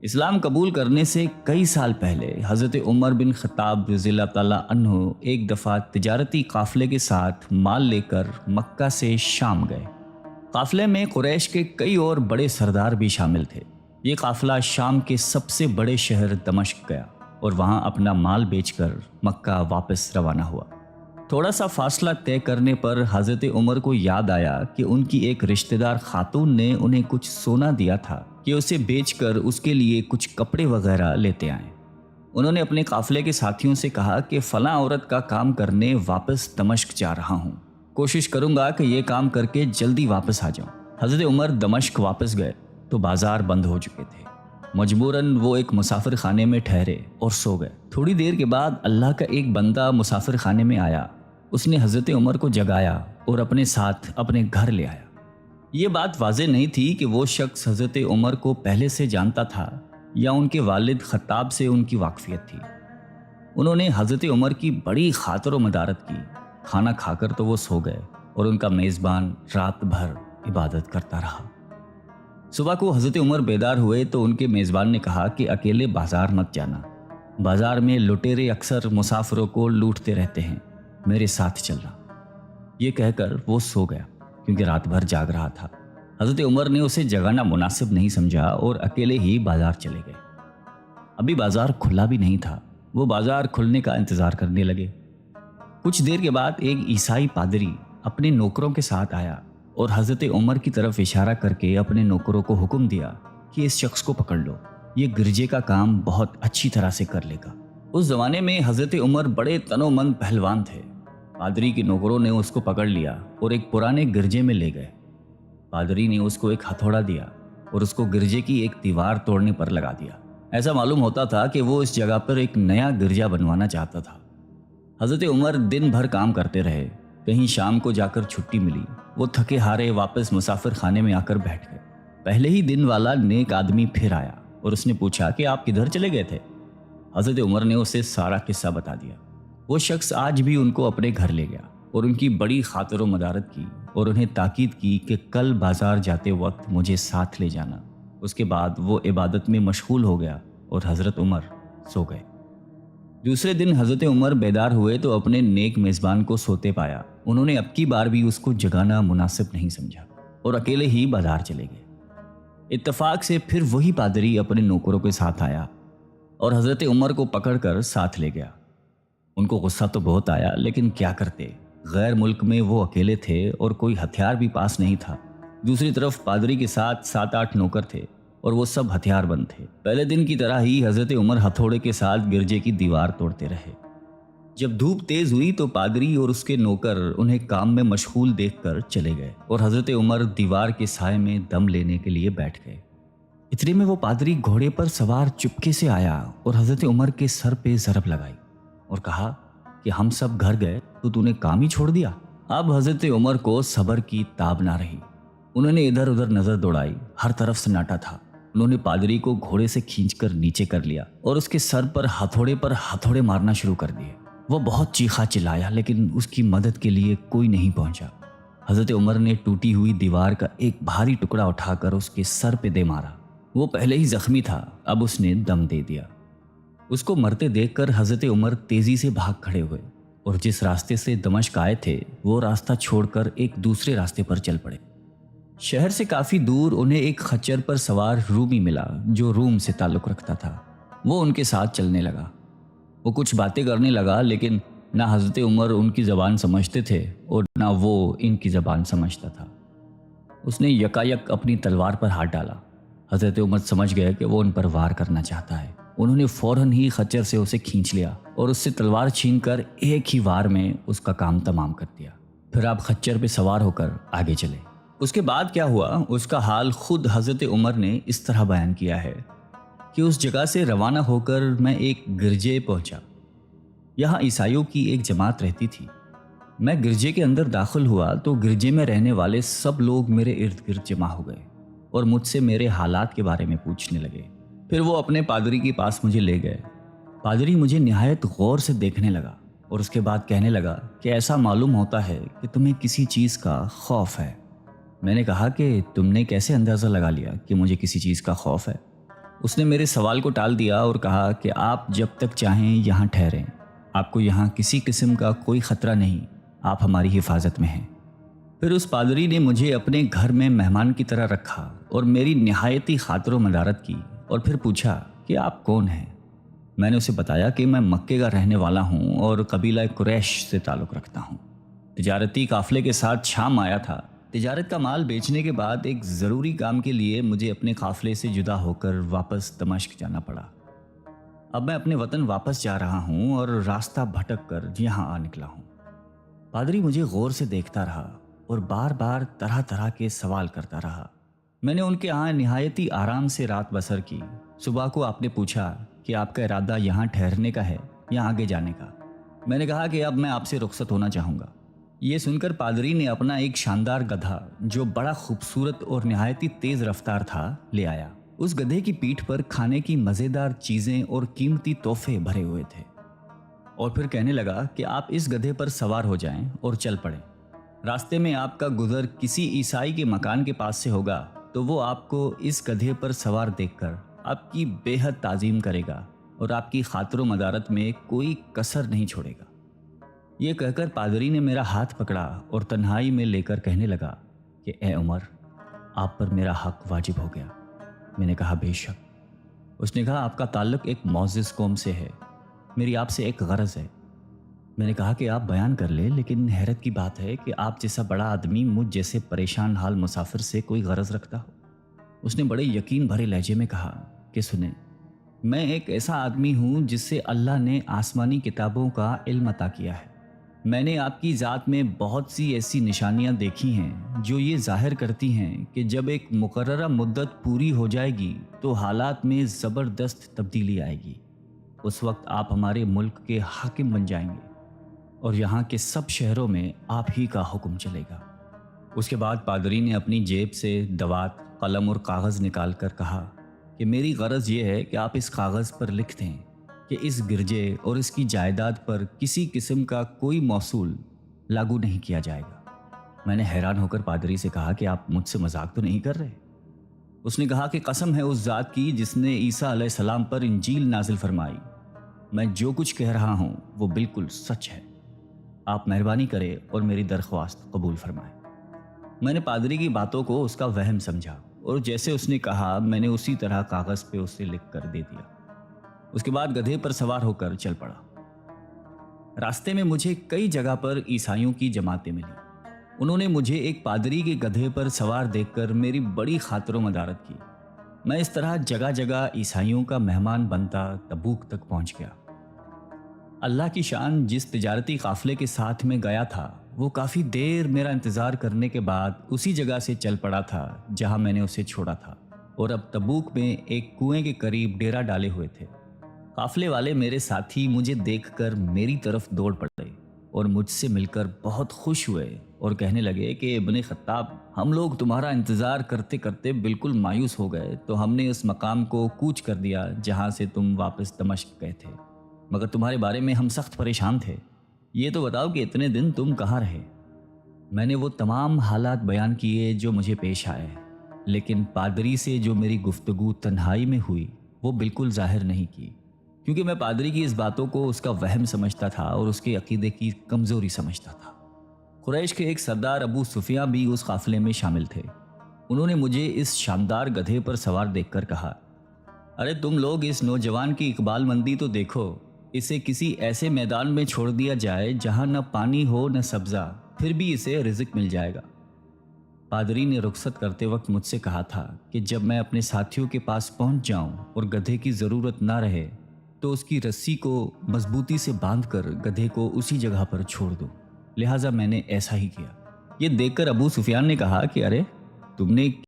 اسلام قبول کرنے سے کئی سال پہلے حضرت عمر بن خطاب رضی اللہ تعالیٰ عنہ ایک دفعہ تجارتی قافلے کے ساتھ مال لے کر مکہ سے شام گئے۔ قافلے میں قریش کے کئی اور بڑے سردار بھی شامل تھے۔ یہ قافلہ شام کے سب سے بڑے شہر دمشق گیا اور وہاں اپنا مال بیچ کر مکہ واپس روانہ ہوا۔ تھوڑا سا فاصلہ طے کرنے پر حضرت عمر کو یاد آیا کہ ان کی ایک رشتہ دار خاتون نے انہیں کچھ سونا دیا تھا کہ اسے بیچ کر اس کے لیے کچھ کپڑے وغیرہ لیتے آئیں۔ انہوں نے اپنے قافلے کے ساتھیوں سے کہا کہ فلاں عورت کا کام کرنے واپس دمشق جا رہا ہوں، کوشش کروں گا کہ یہ کام کر کے جلدی واپس آ جاؤں۔ حضرت عمر دمشق واپس گئے تو بازار بند ہو چکے تھے۔ مجبوراً وہ ایک مسافر خانے میں ٹھہرے اور سو گئے۔ تھوڑی دیر کے بعد اللہ کا ایک بندہ مسافر خانے میں آیا۔ اس نے حضرت عمر کو جگایا اور اپنے ساتھ اپنے گھر لے آیا۔ یہ بات واضح نہیں تھی کہ وہ شخص حضرت عمر کو پہلے سے جانتا تھا یا ان کے والد خطاب سے ان کی واقفیت تھی۔ انہوں نے حضرت عمر کی بڑی خاطر و مدارت کی۔ کھانا کھا کر تو وہ سو گئے اور ان کا میزبان رات بھر عبادت کرتا رہا۔ صبح کو حضرت عمر بیدار ہوئے تو ان کے میزبان نے کہا کہ اکیلے بازار مت جانا، بازار میں لٹیرے اکثر مسافروں کو لوٹتے رہتے ہیں، میرے ساتھ چلنا۔ یہ کہہ کر وہ سو گیا کیونکہ رات بھر جاگ رہا تھا۔ حضرت عمر نے اسے جگانا مناسب نہیں سمجھا اور اکیلے ہی بازار چلے گئے۔ ابھی بازار کھلا بھی نہیں تھا، وہ بازار کھلنے کا انتظار کرنے لگے۔ کچھ دیر کے بعد ایک عیسائی پادری اپنے نوکروں کے ساتھ آیا اور حضرت عمر کی طرف اشارہ کر کے اپنے نوکروں کو حکم دیا کہ اس شخص کو پکڑ لو، یہ گرجے کا کام بہت اچھی طرح سے کر لے گا۔ اس زمانے میں حضرت عمر بڑے تنومند پہلوان تھے۔ پادری کے نوکروں نے اس کو پکڑ لیا اور ایک پرانے گرجے میں لے گئے۔ پادری نے اس کو ایک ہتھوڑا دیا اور اس کو گرجے کی ایک دیوار توڑنے پر لگا دیا۔ ایسا معلوم ہوتا تھا کہ وہ اس جگہ پر ایک نیا گرجا بنوانا چاہتا تھا۔ حضرت عمر دن بھر کام کرتے رہے۔ کہیں شام کو جا کر چھٹی ملی، وہ تھکے ہارے واپس مسافر خانے میں آ کر بیٹھ گئے۔ پہلے ہی دن والا نیک آدمی پھر آیا اور اس نے پوچھا کہ آپ کدھر چلے گئے تھے؟ حضرت عمر نے اسے سارا قصہ بتا دیا۔ وہ شخص آج بھی ان کو اپنے گھر لے گیا اور ان کی بڑی خاطر و مدارت کی اور انہیں تاکید کی کہ کل بازار جاتے وقت مجھے ساتھ لے جانا۔ اس کے بعد وہ عبادت میں مشغول ہو گیا اور حضرت عمر سو گئے۔ دوسرے دن حضرت عمر بیدار ہوئے تو اپنے نیک میزبان کو سوتے پایا۔ انہوں نے اب کی بار بھی اس کو جگانا مناسب نہیں سمجھا اور اکیلے ہی بازار چلے گئے۔ اتفاق سے پھر وہی پادری اپنے نوکروں کے ساتھ آیا اور حضرت عمر کو پکڑ کر ساتھ لے گیا۔ ان کو غصہ تو بہت آیا، لیکن کیا کرتے، غیر ملک میں وہ اکیلے تھے اور کوئی ہتھیار بھی پاس نہیں تھا۔ دوسری طرف پادری کے ساتھ 7-8 نوکر تھے اور وہ سب ہتھیار بند تھے۔ پہلے دن کی طرح ہی حضرت عمر ہتھوڑے کے ساتھ گرجے کی دیوار توڑتے رہے۔ جب دھوپ تیز ہوئی تو پادری اور اس کے نوکر انہیں کام میں مشغول دیکھ کر چلے گئے اور حضرت عمر دیوار کے سائے میں دم لینے کے لیے بیٹھ گئے۔ اتنے میں وہ پادری گھوڑے پر سوار چپکے سے آیا اور حضرت عمر کے سر پہ ضرب لگائی اور کہا کہ ہم سب گھر گئے تو نے کام ہی چھوڑ دیا۔ اب حضرت عمر کو صبر کی تاب نہ رہی۔ انہوں نے ادھر ادھر نظر دوڑائی، ہر طرف سناٹا تھا۔ انہوں نے پادری کو گھوڑے سے کھینچ کر نیچے کر لیا اور اس کے سر پر ہتھوڑے مارنا شروع کر دیے۔ وہ بہت چیخا چلایا لیکن اس کی مدد کے لیے کوئی نہیں پہنچا۔ حضرت عمر نے ٹوٹی ہوئی دیوار کا ایک بھاری ٹکڑا اٹھا کر اس کے سر پہ دے مارا۔ وہ پہلے ہی زخمی تھا، اب اس نے دم دے دیا۔ اس کو مرتے دیکھ کر حضرت عمر تیزی سے بھاگ کھڑے ہوئے اور جس راستے سے دمشق آئے تھے وہ راستہ چھوڑ کر ایک دوسرے راستے پر چل پڑے۔ شہر سے کافی دور انہیں ایک خچر پر سوار رومی ملا جو روم سے تعلق رکھتا تھا۔ وہ ان کے ساتھ چلنے لگا۔ وہ کچھ باتیں کرنے لگا لیکن نہ حضرت عمر ان کی زبان سمجھتے تھے اور نہ وہ ان کی زبان سمجھتا تھا۔ اس نے یکایک اپنی تلوار پر ہاتھ ڈالا۔ حضرت عمر سمجھ گئے کہ وہ ان پر وار کرنا چاہتا ہے۔ انہوں نے فوراً ہی خچر سے اسے کھینچ لیا اور اس سے تلوار چھین کر ایک ہی وار میں اس کا کام تمام کر دیا۔ پھر آپ خچر پہ سوار ہو کر آگے چلے۔ اس کے بعد کیا ہوا اس کا حال خود حضرت عمر نے اس طرح بیان کیا ہے کہ اس جگہ سے روانہ ہو کر میں ایک گرجے پہنچا۔ یہاں عیسائیوں کی ایک جماعت رہتی تھی۔ میں گرجے کے اندر داخل ہوا تو گرجے میں رہنے والے سب لوگ میرے ارد گرد جمع ہو گئے اور مجھ سے میرے حالات کے بارے میں پوچھنے لگے۔ پھر وہ اپنے پادری کے پاس مجھے لے گئے۔ پادری مجھے نہایت غور سے دیکھنے لگا اور اس کے بعد کہنے لگا کہ ایسا معلوم ہوتا ہے کہ تمہیں کسی چیز کا خوف ہے۔ میں نے کہا کہ تم نے کیسے اندازہ لگا لیا کہ مجھے کسی چیز کا خوف ہے؟ اس نے میرے سوال کو ٹال دیا اور کہا کہ آپ جب تک چاہیں یہاں ٹھہریں، آپ کو یہاں کسی قسم کا کوئی خطرہ نہیں، آپ ہماری حفاظت میں ہیں۔ پھر اس پادری نے مجھے اپنے گھر میں مہمان کی طرح رکھا اور میری نہایتی خاطر و مدارت کی، اور پھر پوچھا کہ آپ کون ہیں؟ میں نے اسے بتایا کہ میں مکے کا رہنے والا ہوں اور قبیلہ قریش سے تعلق رکھتا ہوں۔ تجارتی قافلے کے ساتھ شام آیا تھا۔ تجارت کا مال بیچنے کے بعد ایک ضروری کام کے لیے مجھے اپنے قافلے سے جدا ہو کر واپس دمشق جانا پڑا۔ اب میں اپنے وطن واپس جا رہا ہوں اور راستہ بھٹک کر یہاں آ نکلا ہوں۔ پادری مجھے غور سے دیکھتا رہا اور بار بار طرح طرح کے سوال کرتا رہا۔ میں نے ان کے ہاں نہایتی آرام سے رات بسر کی۔ صبح کو آپ نے پوچھا کہ آپ کا ارادہ یہاں ٹھہرنے کا ہے یا آگے جانے کا؟ میں نے کہا کہ اب میں آپ سے رخصت ہونا چاہوں گا۔ یہ سن کر پادری نے اپنا ایک شاندار گدھا جو بڑا خوبصورت اور نہایتی تیز رفتار تھا لے آیا۔ اس گدھے کی پیٹھ پر کھانے کی مزیدار چیزیں اور قیمتی تحفے بھرے ہوئے تھے، اور پھر کہنے لگا کہ آپ اس گدھے پر سوار ہو جائیں اور چل پڑیں۔ راستے میں آپ کا گزر کسی عیسائی کے مکان کے پاس سے ہوگا تو وہ آپ کو اس گدھے پر سوار دیکھ کر آپ کی بے حد تعظیم کرے گا اور آپ کی خاطر و مدارت میں کوئی کسر نہیں چھوڑے گا۔ یہ کہہ کر پادری نے میرا ہاتھ پکڑا اور تنہائی میں لے کر کہنے لگا کہ اے عمر، آپ پر میرا حق واجب ہو گیا۔ میں نے کہا بے شک۔ اس نے کہا آپ کا تعلق ایک معزز قوم سے ہے، میری آپ سے ایک غرض ہے۔ میں نے کہا کہ آپ بیان کر لیں، لیکن حیرت کی بات ہے کہ آپ جیسا بڑا آدمی مجھ جیسے پریشان حال مسافر سے کوئی غرض رکھتا ہو۔ اس نے بڑے یقین بھرے لہجے میں کہا کہ سنیں، میں ایک ایسا آدمی ہوں جس سے اللہ نے آسمانی کتابوں کا علم عطا کیا ہے۔ میں نے آپ کی ذات میں بہت سی ایسی نشانیاں دیکھی ہیں جو یہ ظاہر کرتی ہیں کہ جب ایک مقررہ مدت پوری ہو جائے گی تو حالات میں زبردست تبدیلی آئے گی۔ اس وقت آپ ہمارے ملک کے حاکم بن جائیں گے اور یہاں کے سب شہروں میں آپ ہی کا حکم چلے گا۔ اس کے بعد پادری نے اپنی جیب سے دوات، قلم اور کاغذ نکال کر کہا کہ میری غرض یہ ہے کہ آپ اس کاغذ پر لکھ دیں کہ اس گرجے اور اس کی جائیداد پر کسی قسم کا کوئی موصول لاگو نہیں کیا جائے گا۔ میں نے حیران ہو کر پادری سے کہا کہ آپ مجھ سے مذاق تو نہیں کر رہے؟ اس نے کہا کہ قسم ہے اس ذات کی جس نے عیسیٰ علیہ السلام پر انجیل نازل فرمائی، میں جو کچھ کہہ رہا ہوں وہ بالکل سچ ہے۔ آپ مہربانی کریں اور میری درخواست قبول فرمائیں۔ میں نے پادری کی باتوں کو اس کا وہم سمجھا اور جیسے اس نے کہا میں نے اسی طرح کاغذ پہ اسے لکھ کر دے دیا۔ اس کے بعد گدھے پر سوار ہو کر چل پڑا۔ راستے میں مجھے کئی جگہ پر عیسائیوں کی جماعتیں ملی۔ انہوں نے مجھے ایک پادری کے گدھے پر سوار دیکھ کر میری بڑی خاطر و مدارت کی۔ میں اس طرح جگہ جگہ عیسائیوں کا مہمان بنتا تبوک تک پہنچ گیا۔ اللہ کی شان، جس تجارتی قافلے کے ساتھ میں گیا تھا وہ کافی دیر میرا انتظار کرنے کے بعد اسی جگہ سے چل پڑا تھا جہاں میں نے اسے چھوڑا تھا، اور اب تبوک میں ایک کنویں کے قریب ڈیرا ڈالے ہوئے تھے۔ قافلے والے میرے ساتھی مجھے دیکھ کر میری طرف دوڑ پڑے اور مجھ سے مل کر بہت خوش ہوئے اور کہنے لگے کہ ابن خطاب، ہم لوگ تمہارا انتظار کرتے کرتے بالکل مایوس ہو گئے تو ہم نے اس مقام کو کوچ کر دیا جہاں سے تم واپس دمشق گئے تھے، مگر تمہارے بارے میں ہم سخت پریشان تھے۔ یہ تو بتاؤ کہ اتنے دن تم کہاں رہے؟ میں نے وہ تمام حالات بیان کیے جو مجھے پیش آئے، لیکن پادری سے جو میری گفتگو تنہائی میں ہوئی وہ بالکل ظاہر نہیں کی، کیونکہ میں پادری کی اس باتوں کو اس کا وہم سمجھتا تھا اور اس کے عقیدے کی کمزوری سمجھتا تھا۔ قریش کے ایک سردار ابو سفیان بھی اس قافلے میں شامل تھے۔ انہوں نے مجھے اس شاندار گدھے پر سوار دیکھ کر کہا، ارے تم لوگ اس نوجوان کی اقبال مندی تو دیکھو، اسے کسی ایسے میدان میں چھوڑ دیا جائے جہاں نہ پانی ہو نہ سبزہ، پھر بھی اسے رزق مل جائے گا۔ پادری نے رخصت کرتے وقت مجھ سے کہا تھا کہ جب میں اپنے ساتھیوں کے پاس پہنچ جاؤں اور گدھے کی ضرورت نہ رہے تو اس کی رسی کو مضبوطی سے باندھ کر گدھے کو اسی جگہ پر چھوڑ دو، لہٰذا میں نے ایسا ہی کیا۔ یہ دیکھ کر ابو سفیان نے کہا کہ ارے تم نے